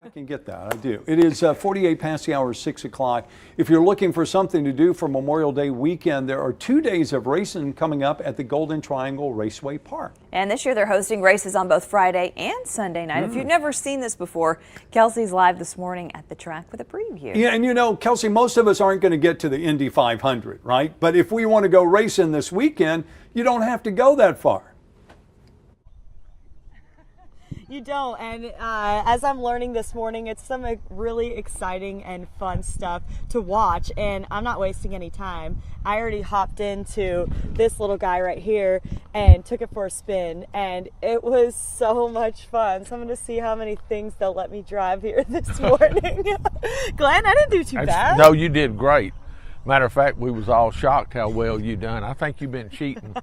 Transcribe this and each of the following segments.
I can get that, I do. It is 48 past the hour, 6 o'clock. If you're looking for something to do for Memorial Day weekend, there are 2 days of racing coming up at the Golden Triangle Raceway Park. And this year they're hosting races on both Friday and Sunday night. If you've never seen this before, Kelsey's live this morning at the track with a preview. Yeah, and you know, Kelsey, most of us aren't going to get to the Indy 500, right? But if we want to go racing this weekend, you don't have to go that far. You don't, and as I'm learning this morning, it's some really exciting and fun stuff to watch, and I'm not wasting any time. I already hopped into this little guy right here and took it for a spin, and it was so much fun. So I'm going to see how many things they'll let me drive here this morning. Glenn, I didn't do too bad. No, you did great. Matter of fact, we was all shocked how well you done. I think you've been cheating.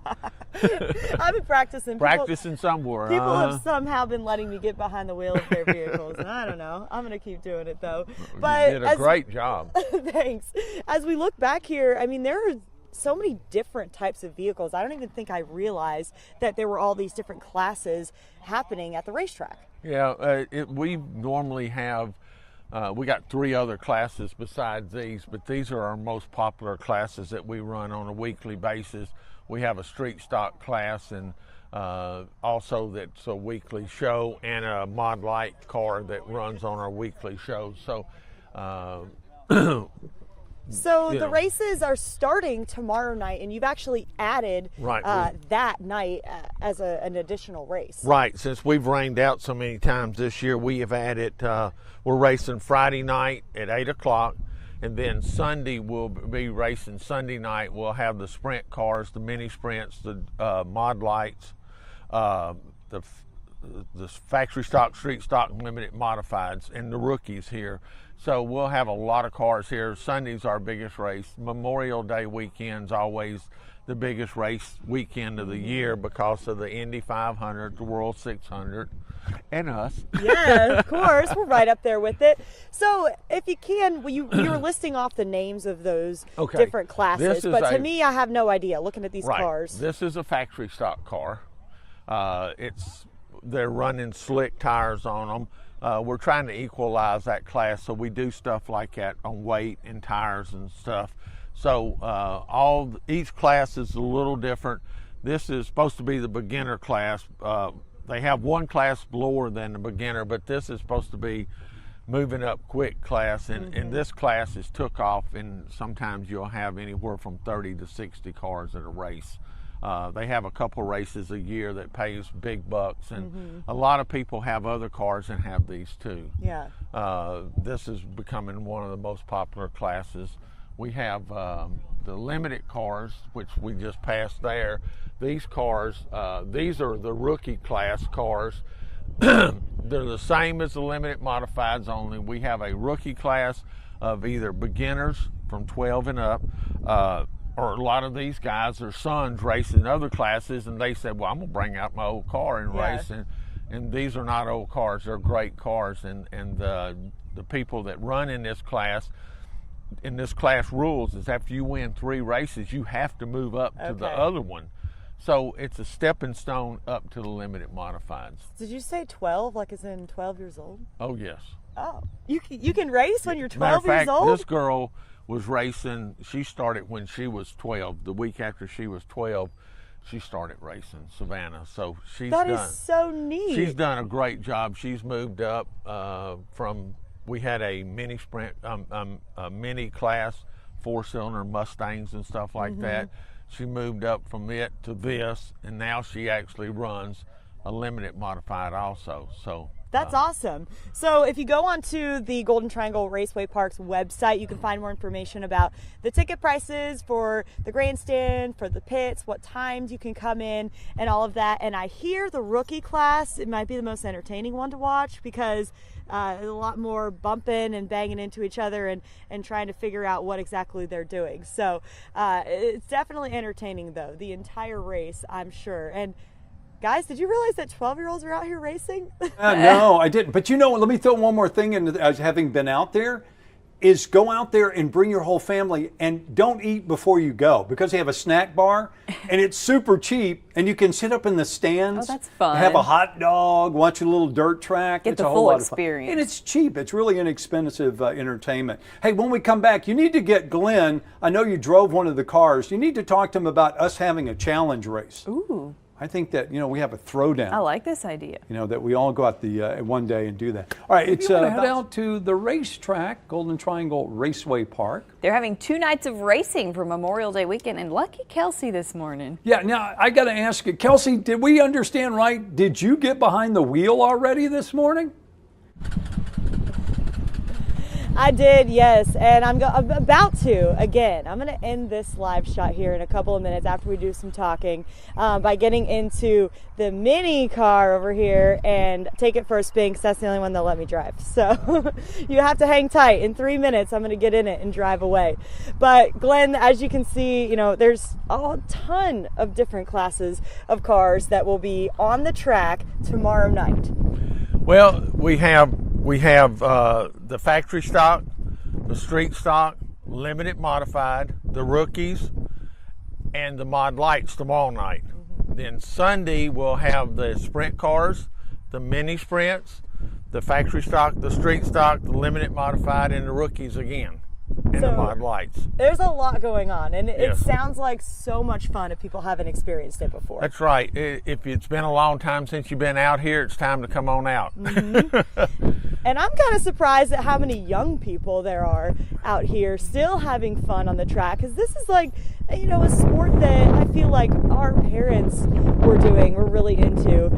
I've been practicing. Practicing somewhere. People have somehow been letting me get behind the wheel of their vehicles, and I don't know. I'm going to keep doing it, though. But you did a great job. Thanks. As we look back here, I mean, there are so many different types of vehicles. I don't even think I realized that there were all these different classes happening at the racetrack. Yeah, we normally have we got 3 other classes besides these, but these are our most popular classes that we run on a weekly basis. We have a street stock class, and also that's a weekly show, and a mod light car that runs on our weekly show. So the races are starting tomorrow night, and you've actually added that night as an additional race. Right. Since we've rained out so many times this year, we have added, we're racing Friday night at 8 o'clock, and then Sunday we'll be racing Sunday night. We'll have the sprint cars, the mini sprints, the mod lights, the factory stock, street stock, limited modifieds, and the rookies here. So we'll have a lot of cars here. Sunday's our biggest race. Memorial Day weekend's always the biggest race weekend of the year because of the Indy 500, the World 600, and us. Yeah, of course. We're right up there with it. So if you can, you were listing off the names of those different classes, but to me, I have no idea looking at these cars. This is a factory stock car. They're running slick tires on them. We're trying to equalize that class, so we do stuff like that on weight and tires and stuff. So each class is a little different. This is supposed to be the beginner class. They have one class lower than the beginner, but this is supposed to be moving up quick class, and this class is took off, and sometimes you'll have anywhere from 30 to 60 cars at a race. They have a couple races a year that pays big bucks, and a lot of people have other cars and have these too. Yeah. This is becoming one of the most popular classes. We have the limited cars, which we just passed there. These cars, these are the rookie class cars. They're the same as the limited modifieds, only we have a rookie class of either beginners from 12 and up, or a lot of these guys, their sons race in other classes, and they said, well, I'm going to bring out my old car and race. And these are not old cars. They're great cars. And the people that run in this class rules is after you win 3 races, you have to move up to the other one. So it's a stepping stone up to the limited modifieds. Did you say 12, like as in 12 years old? Oh, yes. Oh, you can race when you're 12 Matter of fact, years old? this girl was racing. She started when she was 12. The week after she was 12, she started racing Savannah. So that is so neat. She's done a great job. She's moved up from. We had a mini sprint, a mini class, 4-cylinder Mustangs and stuff like that. She moved up from it to this, and now she actually runs a limited modified also. So. That's awesome. So if you go onto the Golden Triangle Raceway Park's website, you can find more information about the ticket prices for the grandstand, for the pits, what times you can come in, and all of that. And I hear the rookie class, it might be the most entertaining one to watch because there's a lot more bumping and banging into each other and trying to figure out what exactly they're doing. So it's definitely entertaining, though, the entire race, I'm sure. And guys, did you realize that 12-year-olds are out here racing? No, I didn't. But you know, let me throw one more thing in as having been out there. is go out there and bring your whole family, and don't eat before you go, because they have a snack bar and it's super cheap, and you can sit up in the stands. Oh, that's fun. Have a hot dog, watch a little dirt track. Get It's the a whole full lot of fun. experience. And it's cheap. It's really inexpensive entertainment. Hey, when we come back, you need to get Glenn. I know you drove one of the cars. You need to talk to him about us having a challenge race. Ooh, I think that, we have a throwdown. I like this idea. That we all go out the one day and do that. All right, it's head out to the racetrack, Golden Triangle Raceway Park. They're having 2 nights of racing for Memorial Day weekend, and lucky Kelsey this morning. Yeah, now I got to ask you, Kelsey, did we understand right? Did you get behind the wheel already this morning? I did, yes, and I'm about to again. I'm going to end this live shot here in a couple of minutes after we do some talking by getting into the mini car over here and take it for a spin, because that's the only one they'll let me drive. So you have to hang tight. In 3 minutes, I'm going to get in it and drive away. But Glenn, as you can see, there's a ton of different classes of cars that will be on the track tomorrow night. Well, we have the factory stock, the street stock, limited modified, the rookies, and the mod lights tomorrow night. Then Sunday we'll have the sprint cars, the mini sprints, the factory stock, the street stock, the limited modified, and the rookies again, and the mod lights. There's a lot going on, and it Yes. sounds like so much fun if people haven't experienced it before. That's right. If it's been a long time since you've been out here, it's time to come on out. And I'm kind of surprised at how many young people there are out here still having fun on the track, because this is like, a sport that I feel like our parents were really into,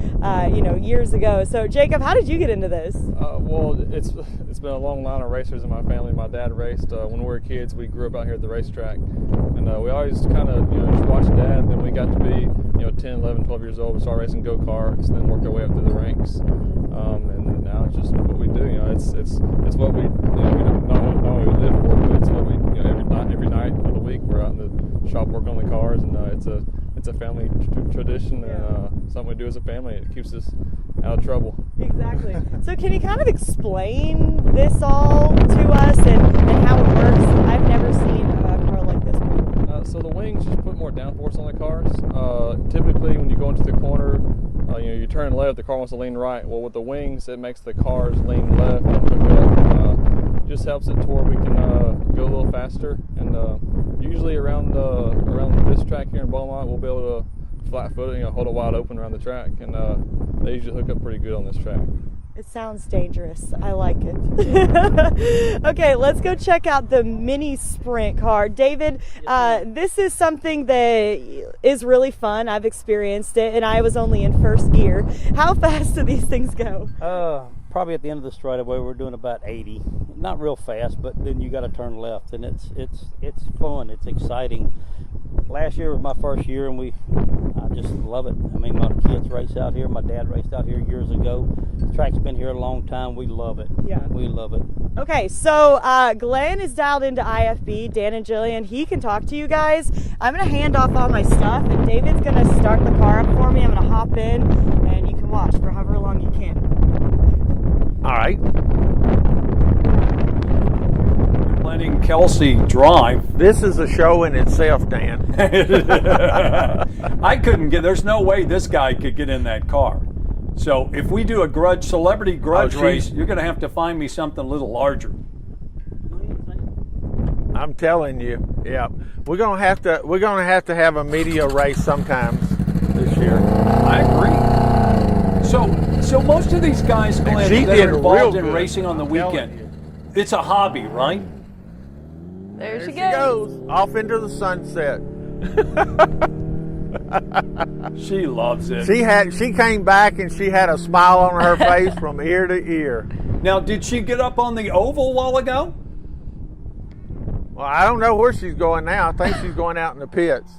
years ago. So Jacob, how did you get into this? Well, it's been a long line of racers in my family. My dad raced when we were kids. We grew up out here at the racetrack, and we always kind of just watched Dad. Then we got to be 10, 11, 12 years old. We started racing go-karts, then worked our way up through the ranks, and now it's just what we do. It's what we we don't not only live for, but it's what we every night of the week we're out in the shop working on the cars, and it's a family tradition, and something we do as a family. It keeps us out of trouble. Exactly. So can you kind of explain this all to us and how it works? I've never seen a car like this before. So the wings just put more downforce on the cars. Typically, when you go into the corner, you turn left, the car wants to lean right. Well, with the wings, it makes the cars lean left and hook up. Just helps it to where we can go a little faster. And usually around this track here in Beaumont, we'll be able to flat foot it, hold it wide open around the track, and they usually hook up pretty good on this track. It sounds dangerous. I like it. Okay, let's go check out the mini sprint car. David, this is something that is really fun. I've experienced it, and I was only in first gear. How fast do these things go? Probably at the end of the straightaway we're doing about 80. Not real fast, but then you got to turn left, and it's fun. It's exciting. Last year was my first year, and I just love it. I mean, my kids race out here. My dad raced out here years ago. The track's been here a long time. We love it. Yeah. We love it. Okay, so Glenn is dialed into IFB. Dan and Jillian, he can talk to you guys. I'm going to hand off all my stuff, and David's going to start the car up for me. I'm going to hop in, and you can watch for however long you can. All right. Letting Kelsey drive. This is a show in itself, Dan. I couldn't there's no way this guy could get in that car. So if we do a celebrity grudge race, you're going to have to find me something a little larger. I'm telling you, yeah. We're gonna have to have a media race sometimes this year. I agree. So most of these guys, Glenn, she that did are involved real in good, racing on the I'm telling weekend, it's a hobby, right? There she There goes. off into the sunset. She loves it. She came back and she had a smile on her face from ear to ear. Now, did she get up on the oval a while ago? Well, I don't know where she's going now. I think she's going out in the pits.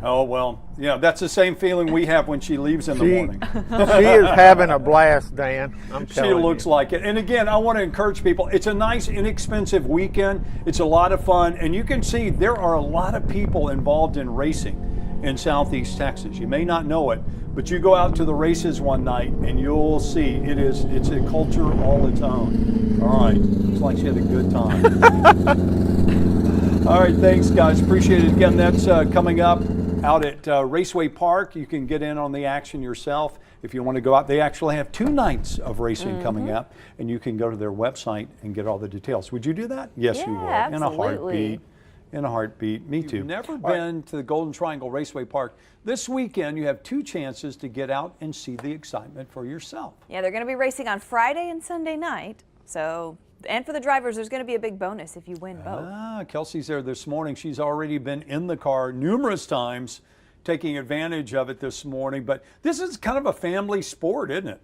Oh, well, yeah, that's the same feeling we have when she leaves in the morning. She is having a blast, Dan. I'm She telling looks you. like it. And again, I want to encourage people. It's a nice, inexpensive weekend. It's a lot of fun. And you can see there are a lot of people involved in racing. in Southeast Texas. You may not know it, but you go out to the races one night and you'll see it's a culture all its own. All right, looks like she had a good time. All right, thanks guys, appreciate it. Again, that's coming up out at Raceway Park. You can get in on the action yourself if you want to go out. They actually have 2 nights of racing coming up, and you can go to their website and get all the details. Would you do that? Yes, you would. Yeah, In a absolutely. heartbeat. In a heartbeat. Me too. You've never been to the Golden Triangle Raceway Park. This weekend, you have 2 chances to get out and see the excitement for yourself. Yeah, they're going to be racing on Friday and Sunday night. So, and for the drivers, there's going to be a big bonus if you win both. Kelsey's there this morning. She's already been in the car numerous times, taking advantage of it this morning. But this is kind of a family sport, isn't it?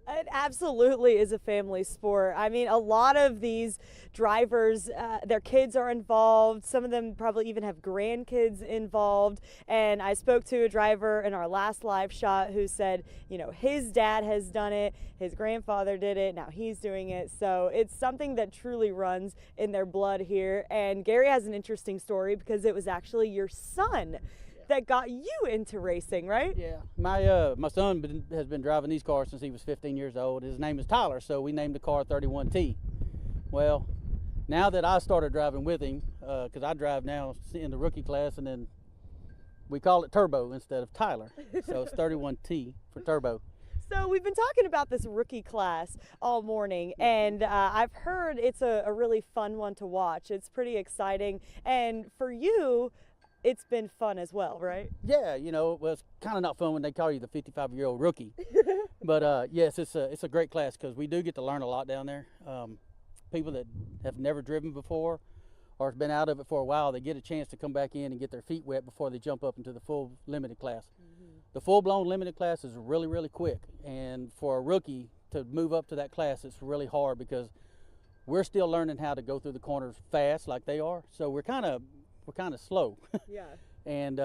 It absolutely is a family sport. I mean, a lot of these drivers, their kids are involved. Some of them probably even have grandkids involved. And I spoke to a driver in our last live shot who said, you know, his dad has done it, his grandfather did it, now he's doing it. So it's something that truly runs in their blood here. And Gary has an interesting story because it was actually your son that got you into racing, right? Yeah, my son has been driving these cars since he was 15 years old. His name is Tyler, so we named the car 31T. Well, now that I started driving with him, because I drive now in the rookie class, and then we call it Turbo instead of Tyler, so it's 31T for Turbo. So we've been talking about this rookie class all morning, and I've heard it's a really fun one to watch. It's pretty exciting, and for you, it's been fun as well, right? Yeah, you know, well, it's kind of not fun when they call you the 55-year-old rookie. But yes, it's a great class because we do get to learn a lot down there. People that have never driven before or has been out of it for a while, they get a chance to come back in and get their feet wet before they jump up into the full limited class. The full-blown limited class is really, really quick. And for a rookie to move up to that class, it's really hard because we're still learning how to go through the corners fast like they are. So we're kind of slow. Yeah. And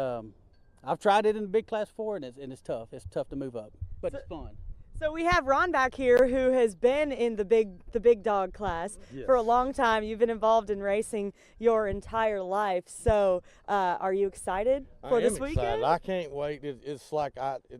I've tried it in the big class before, and it's tough. It's tough to move up, but it's fun. So we have Ron back here who has been in the big dog class for a long time. You've been involved in racing your entire life. So are you excited for this weekend? Excited. I can't wait. It's like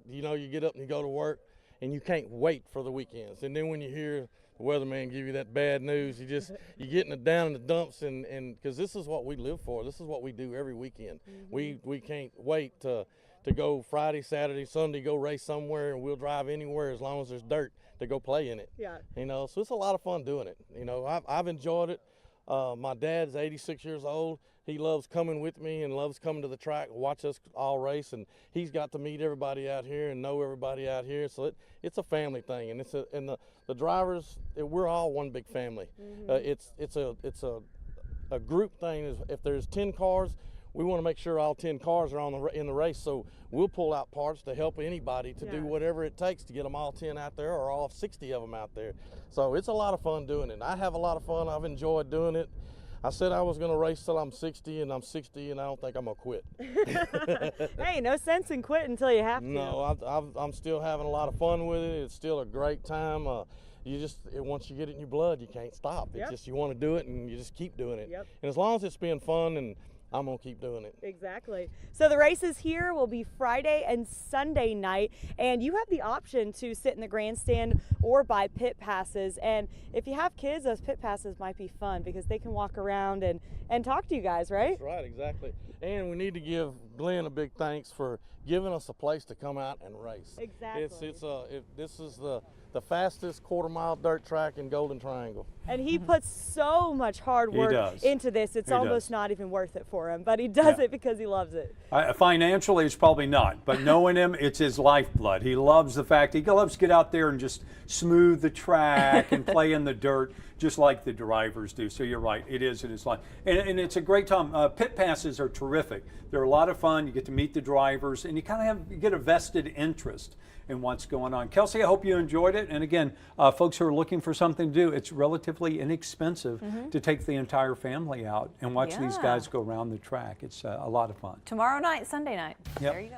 you know, you get up and you go to work, and you can't wait for the weekends. And then when you hear the weatherman give you that bad news, you're getting it down in the dumps, and because this is what we live for. This is what we do every weekend. We can't wait to go Friday, Saturday, Sunday, go race somewhere, and we'll drive anywhere as long as there's dirt to go play in it. Yeah. You know, so it's a lot of fun doing it. You know, I've enjoyed it. My dad's 86 years old. He loves coming with me and loves coming to the track, watch us all race, and he's got to meet everybody out here and know everybody out here. So it's a family thing, and the drivers, we're all one big family. It's a group thing. If there's 10 cars, we want to make sure all 10 cars are in the race, so we'll pull out parts to help anybody to do whatever it takes to get them all 10 out there or all 60 of them out there. So it's a lot of fun doing it. I have a lot of fun. I've enjoyed doing it. I said I was going to race till I'm 60, and I'm 60, and I don't think I'm going to quit. Hey, no sense in quitting until you have to. No, I'm still having a lot of fun with it. It's still a great time. Once you get it in your blood, you can't stop. It's just you want to do it, and you just keep doing it. And as long as it's being fun, and I'm going to keep doing it. Exactly. So the races here will be Friday and Sunday night, and you have the option to sit in the grandstand or buy pit passes. And if you have kids, those pit passes might be fun because they can walk around and talk to you guys, right? That's right, exactly. And we need to give Glenn a big thanks for giving us a place to come out and race. Exactly. This is the fastest quarter-mile dirt track in Golden Triangle. And he puts so much hard work into this, it's almost not even worth it for him. But he does it because he loves it. Financially, it's probably not. But knowing him, it's his lifeblood. He loves the fact he loves to get out there and just smooth the track and play in the dirt, just like the drivers do. So you're right, it is in his life. And it's a great time. Pit passes are terrific. They're a lot of fun. You get to meet the drivers, and you get a vested interest in what's going on. Kelsey, I hope you enjoyed it. And again, folks who are looking for something to do, it's relatively inexpensive to take the entire family out and watch these guys go around the track. It's a lot of fun. Tomorrow night, Sunday night. There you go.